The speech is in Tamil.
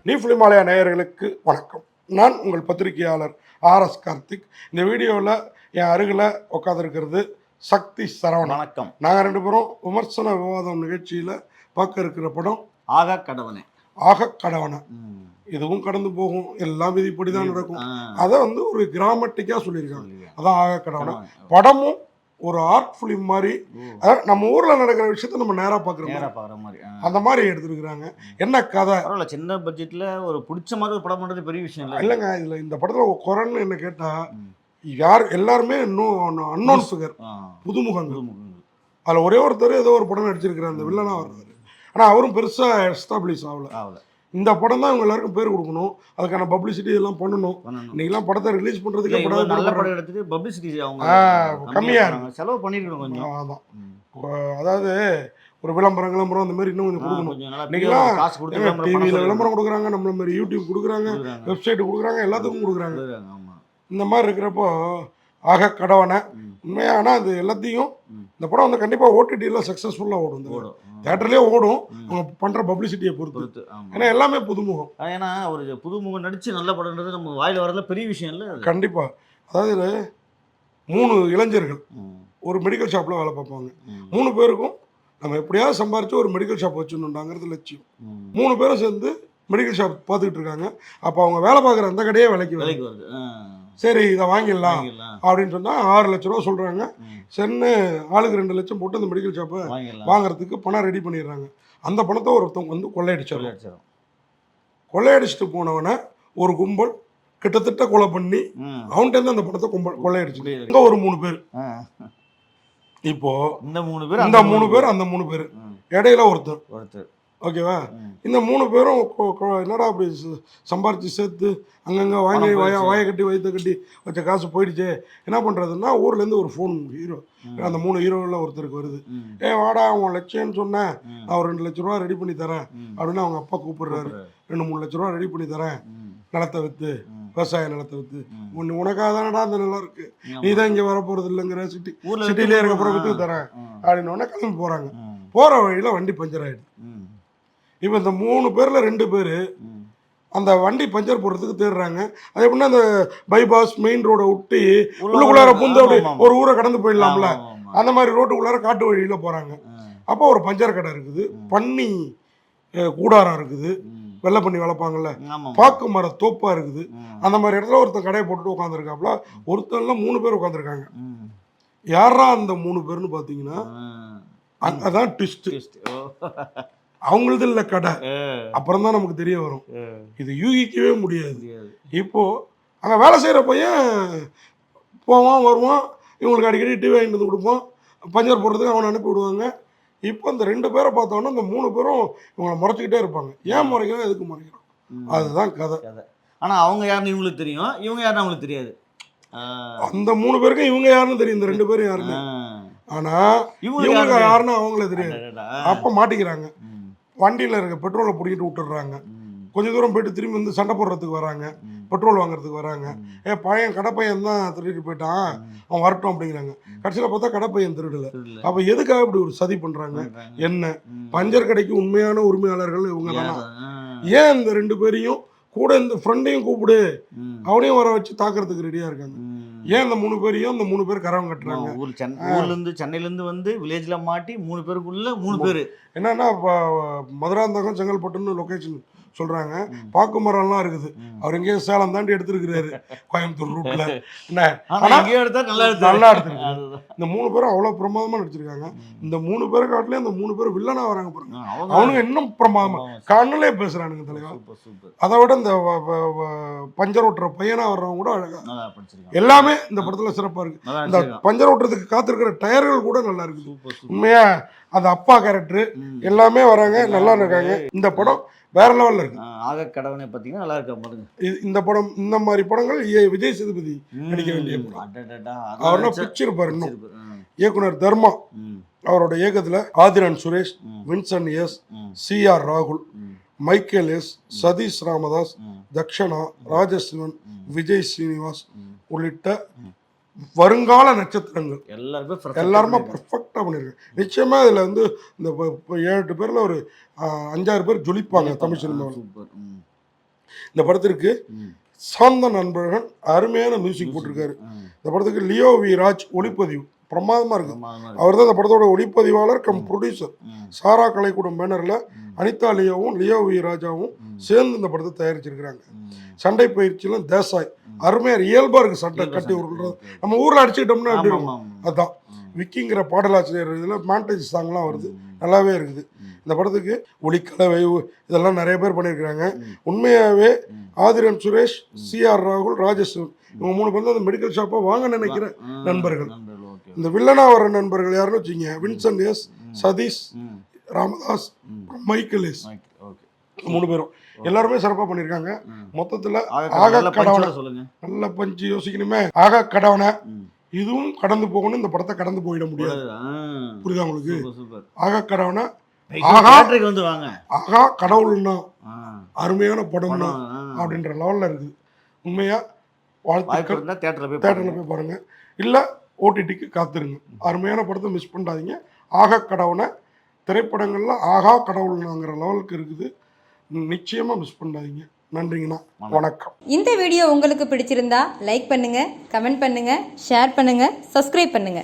நீஃபிலிமாலயா நேயர்களுக்கு வணக்கம். நான் உங்கள் பத்திரிகையாளர் ஆர்எஸ் கார்த்திக். இந்த வீடியோவில் என் அருகில் உட்காந்துருக்கிறது சக்தி சரவணன். வணக்கம். நாங்கள் ரெண்டு பேரும் விமர்சன விவாதம் நிகழ்ச்சியில் பார்க்க இருக்கிற படம் ஆக கடவனே. ஆக கடவனை. இதுவும் கடந்து போகும், எல்லாம் விதிப்படி தான் நடக்கும். அதை ஒரு கிராமட்டிக்காக சொல்லியிருக்காங்க. அதான் ஆக கடவனை. படமும் ஒரு ஆர்ட் ஃபிலிம் மாதிரி, நம்ம ஊரில் நடக்கிற விஷயத்த நம்ம நேராக பார்க்குற மாதிரி அந்த மாதிரி எடுத்துருக்குறாங்க. என்ன கதை? சின்ன பட்ஜெட்டில் ஒரு பிடிச்ச மாதிரி ஒரு படம் பண்ணுறது பெரிய விஷயம் இல்லை. இல்லைங்க, இதில் இந்த படத்தில் குறைன்னு என்ன கேட்டால், யார் எல்லாருமே இன்னும் அன்னோன் ஃபிகர், புதுமுகங்கள். அதில் ஒரே ஒருத்தர் ஏதோ ஒரு படம் நடிச்சிருக்கிறார், அந்த வில்லனாக வர்றாரு. ஆனால் அவரும் பெருசாக எஸ்டாப்ளிஷ் ஆகலை. இந்த படம் தான் இவங்க எல்லாருக்கும் பேர் கொடுக்கணும், அதுக்கான பப்ளிசிட்டி எல்லாம் பண்ணணும். இன்னைக்கெல்லாம் படத்தை ரிலீஸ் பண்ணுறதுக்கு பப்ளிசிட்டி கம்மியாக இருக்கு, செலவு பண்ணிருக்கணும் கொஞ்சம். அதான், அதாவது ஒரு விளம்பரம் அந்த மாதிரி இன்னும் கொஞ்சம் கொடுக்கணும். இன்னைக்கெல்லாம் டிவியில் விளம்பரம் கொடுக்குறாங்க, நம்மள மாதிரி யூடியூப் கொடுக்குறாங்க, வெப்சைட்டு கொடுக்குறாங்க, எல்லாத்துக்கும் கொடுக்குறாங்க. இந்த மாதிரி இருக்கிறப்போ ஆக கடவனை உண்மையாக. ஆனால் அது எல்லாத்தையும் இந்த படம் கண்டிப்பாக ஓடிடியில் சக்ஸஸ்ஃபுல்லாக ஓடும், தேட்டர்லேயே ஓடும், அவங்க பண்ணுற பப்ளிசிட்டியை பொறுத்து. ஏன்னா எல்லாமே புதுமுகம். ஏன்னா ஒரு புதுமுகம் நடித்து நல்ல படம்ன்றது நம்ம வாயில் வரதுல பெரிய விஷயம் இல்லை. கண்டிப்பாக. அதாவது 3 இளைஞர்கள் ஒரு மெடிக்கல் ஷாப்பில் வேலை பார்ப்பாங்க. 3 பேருக்கும் நம்ம எப்படியாவது சம்பாரித்து ஒரு மெடிக்கல் ஷாப் வச்சுடணுண்டாங்கிறது லட்சியம். 3 பேரும் சேர்ந்து மெடிக்கல் ஷாப் பார்த்துக்கிட்டு இருக்காங்க. அப்போ அவங்க வேலை பார்க்குற அந்த கடையே விலைக்கு வருது. சரி, இதை வாங்கிடலாம் அப்படின்னு சொன்னால் 6 லட்ச ரூபா சொல்கிறாங்க. சென்னு ஆளுக்கு 2 லட்சம் போட்டு அந்த மெடிக்கல் ஷாப்பை வாங்குறதுக்கு பணம் ரெடி பண்ணிடுறாங்க. அந்த பணத்தை ஒருத்தவங்க கொள்ளையடிச்சிட்டு போனவனை ஒரு கும்பல் கிட்டத்தட்ட கொலை பண்ணி அவன்கிட்ட அந்த பணத்தை கொள்ளையடிச்சு ஒரு 3 பேர். இப்போ இந்த 3 பேர் அந்த 3 பேர் இடையில ஒருத்தர். ஓகேவா? இந்த 3 பேரும் என்னடா அப்படி சம்பாரிச்சு சேர்த்து அங்கங்கே வாங்கி வாயை கட்டி வயிற்ற கட்டி வச்ச காசு போயிடுச்சு, என்ன பண்ணுறதுன்னா ஊர்லேருந்து ஒரு ஃபோன் ஹீரோ, அந்த 3 ஹீரோவில் ஒருத்தருக்கு வருது. வாடா, அவன் லட்சம்னு சொன்னேன், நான் ஒரு 2 லட்ச ரூபா ரெடி பண்ணி தரேன் அப்படின்னு அவங்க அப்பா கூப்பிடுறாரு. 2-3 லட்ச ரூபா ரெடி பண்ணி தரேன், நிலத்தை விற்று, விவசாய நிலத்தை விற்று. உனக்காக தானடா அந்த நிலம் இருக்கு, நீ தான் இங்கே வர போகிறது இல்லைங்கிற, சிட்டிலே இருக்க விற்று தரேன் அப்படின்னு கிளம்பி போகிறாங்க. போகிற வழியில் வண்டி பஞ்சர் ஆகிடுது. இப்போ இந்த 3 பேரில் 2 பேர் அந்த வண்டி பஞ்சர் போடுறதுக்கு தேடுறாங்க. அது எப்படின்னா அந்த பைபாஸ் மெயின் ரோடை விட்டு உள்ளுக்குள்ளார பூந்து அப்படி ஒரு ஊரை கடந்து போயிடலாம்ல, அந்த மாதிரி ரோட்டுக்குள்ளார காட்டு வழியில் போகிறாங்க. அப்போ ஒரு பஞ்சர் கடை இருக்குது, பன்னி கூடாரம் இருக்குது, வெள்ளை பண்ணி வளர்ப்பாங்கல்ல, பாக்கு மர தோப்பாக இருக்குது. அந்த மாதிரி இடத்துல ஒருத்தர் கடையை போட்டுட்டு உட்காந்துருக்காப்புல. ஒருத்தர்ல 3 பேர் உட்காந்துருக்காங்க. யாரா அந்த 3 பேர்னு பார்த்தீங்கன்னா அதான் ட்விஸ்ட். அவங்களது இல்லை கடை, அப்புறம் தான் நமக்கு தெரிய வரும். இது யூகிக்கவே முடியாது. இப்போ அங்கே வேலை செய்கிற பையன் போவான் வருவான், இவங்களுக்கு அடிக்கடி டிவி வாங்கிட்டு வந்து கொடுப்போம், பஞ்சர் போடுறதுக்கு அவனை அனுப்பி விடுவாங்க. இப்போ இந்த 2 பேரை பார்த்தோன்னா இந்த 3 பேரும் இவங்களை முறைச்சிக்கிட்டே இருப்பாங்க. ஏன் முறைக்கிறோம், எதுக்கு முறைக்கிறோம், அதுதான் கதை. ஆனால் அவங்க யாருன்னு இவங்களுக்கு தெரியும், இவங்க யாருன்னு அவங்களுக்கு தெரியாது. அந்த 3 பேருக்கும் இவங்க யாருன்னு தெரியும், இந்த 2 பேரும் யாருன்னு. ஆனால் இவங்களுக்கு யாருன்னு அவங்களே தெரியாது. அப்போ மாட்டிக்கிறாங்க. வண்டியில் இருக்க பெட்ரோலை பிடிக்கிட்டு விட்டுடுறாங்க. கொஞ்சம் தூரம் போயிட்டு திரும்பி வந்து சண்டை போடுறதுக்கு வராங்க, பெட்ரோல் வாங்குறதுக்கு வராங்க. பையன் கடைப்பையன் தான் திருடிட்டு போயிட்டான், அவன் வரட்டும் அப்படிங்கிறாங்க. கடைசியில் பார்த்தா கடைப்பையன் திருடலை. அப்போ எதுக்காக இப்படி ஒரு சதி பண்ணுறாங்க? என்ன பஞ்சர் கடைக்கு உண்மையான உரிமையாளர்கள் இவங்க தானா? ஏன் இந்த 2 பேரையும் கூட இந்த ஃப்ரெண்டையும் கூப்பிடு, அவனையும் வர வச்சு தாக்குறதுக்கு ரெடியாக இருக்காங்க? ஏன் இந்த 3 பேரையும் இந்த 3 பேர் கரவம் கட்டுறாங்க? ஊர்லேருந்து சென்னையிலேருந்து வந்து வில்லேஜில் மாட்டி 3 பேருக்குள்ள 3 பேர் என்னன்னா, இப்போ மதுராந்தகம் செங்கல்பட்டுன்னு லொக்கேஷன் சொல்கிறாங்க. பாக்கு மரம்லாம் இருக்குது. அவர் எங்கேயோ சேலம் தாண்டி எடுத்துருக்கிறாரு, கோயம்புத்தூர் ரூட்டில். என்ன நல்லா எடுத்துருக்கு. இந்த 3 பேரும் அவ்வளோ பிரமாதமாக நடிச்சிருக்காங்க. இந்த 3 பேரை காட்டிலே அந்த 3 பேர் வில்லனாக வராங்க பாருங்க. அவனுங்க இன்னும் பிரமாதமாக கண்ணிலே பேசுகிறானுங்க தலைவா. அதை விட இந்த பஞ்சர் ஓட்டுற பையனாக வர்றவங்க கூட அழகாக எல்லாமே இந்த படத்தில் சிறப்பாக இருக்குது. இந்த பஞ்சர் ஓட்டுறதுக்கு காத்திருக்கிற டயர்கள் கூட நல்லா இருக்குது. உண்மையாக அந்த அப்பா கேரக்டர் எல்லாமே வராங்க, நல்லா இருக்காங்க. இந்த படம் வேற லெவலில் இருக்கு. ஆக கடவனை பார்த்தீங்கன்னா நல்லா இருக்கு. இந்த படம், இந்த மாதிரி படங்கள் விஜய் சேதுபதி நடிக்க வேண்டிய படம். அவர்னா பிடிச்சிருப்பார். இன்னும் இயக்குனர் தர்மா அவரோட இயக்கத்தில் Aadhiran Suresh, Vincent S, CR ராகுல், மைக்கேல் எஸ், சதீஷ் ராமதாஸ், தக்ஷனா, ராஜசிவன், விஜய் ஸ்ரீனிவாஸ் உள்ளிட்ட வருங்கால நட்சத்திரங்கள் எல்லாருமே பர்ஃபெக்டாக பண்ணியிருக்காங்க. நிச்சயமாக இதில் இந்த 7-8 பேரில் ஒரு 5-6 பேர் ஜொலிப்பாங்க தமிழ் சினிமாவில். இந்த படத்திற்கு சாந்த நண்பர்கள் அருமையான மியூசிக் போட்டிருக்காரு. இந்த படத்துக்கு லியோ வி ராஜ் ஒளிப்பதிவு பிரமாதமாக இருக்குது. அவர் தான் இந்த படத்தோட ஒளிப்பதிவாளர் கம் ப்ரொடியூசர். சாரா கலைக்கூடம் பேனரில் அனிதா லியோவும் லியோ வி ராஜாவும் சேர்ந்து இந்த படத்தை தயாரிச்சிருக்கிறாங்க. சண்டை பயிற்சியிலும் தேசாய் அருமையாக இயல்பாக இருக்குது. சட்டை கட்டி விடுறது நம்ம ஊரில் அடிச்சுக்கிட்டோம்னா எப்படி இருக்கும் அதுதான். விக்கிங்கிற பாடலாசிரியர் இதில் மாண்டேஜ் சாங்லாம் வருது, நல்லாவே இருக்குது. இந்த படத்துக்கு ஒளிக்கலவை இதெல்லாம் நிறைய பேர் பண்ணியிருக்கிறாங்க. உண்மையாகவே ஆதிரன் சுரேஷ், சிஆர் ராகுல், ராஜேஷ் இவங்க 3 பேர் தான் அந்த மெடிக்கல் ஷாப்பை வாங்க நினைக்கிற நண்பர்கள். இந்த வில்லனா வர நண்பர்கள் யாருன்னு வச்சுங்க, Vincent S, Sathish, Ramadoss, Michael S, 3 பேரும் எல்லாருமே சிறப்பாக பண்ணியிருக்காங்க. மொத்தத்தில் ஆக கடவுளை நல்ல பஞ்சு யோசிக்கணுமே. ஆக கடவுளை இதுவும் கடந்து போகணும், இந்த படத்தை கடந்து போயிட முடியாது. புரியுதா உங்களுக்கு? ஆக கடவுளை ஆகா கடவுள்னா அருமையான படம்னா அப்படின்ற லெவலில் இருக்குது. உண்மையா வாழ்த்துக்கள். தேட்டரில் போய் பாருங்க, இல்லை ஓடிடிக்கு காத்துருங்க. அருமையான படத்தை மிஸ் பண்ணாதீங்க. ஆகா கடவுளை திரைப்படங்கள்ல ஆகா கடவுள்னாங்கிற லெவலுக்கு இருக்குது. நிச்சயமா மிஸ் பண்ணாதீங்க. நன்றிங்கண்ணா, வணக்கம். இந்த வீடியோ உங்களுக்கு பிடிச்சிருந்தா லைக் பண்ணுங்க, கமெண்ட் பண்ணுங்க, ஷேர் பண்ணுங்க, சப்ஸ்கிரைப் பண்ணுங்க.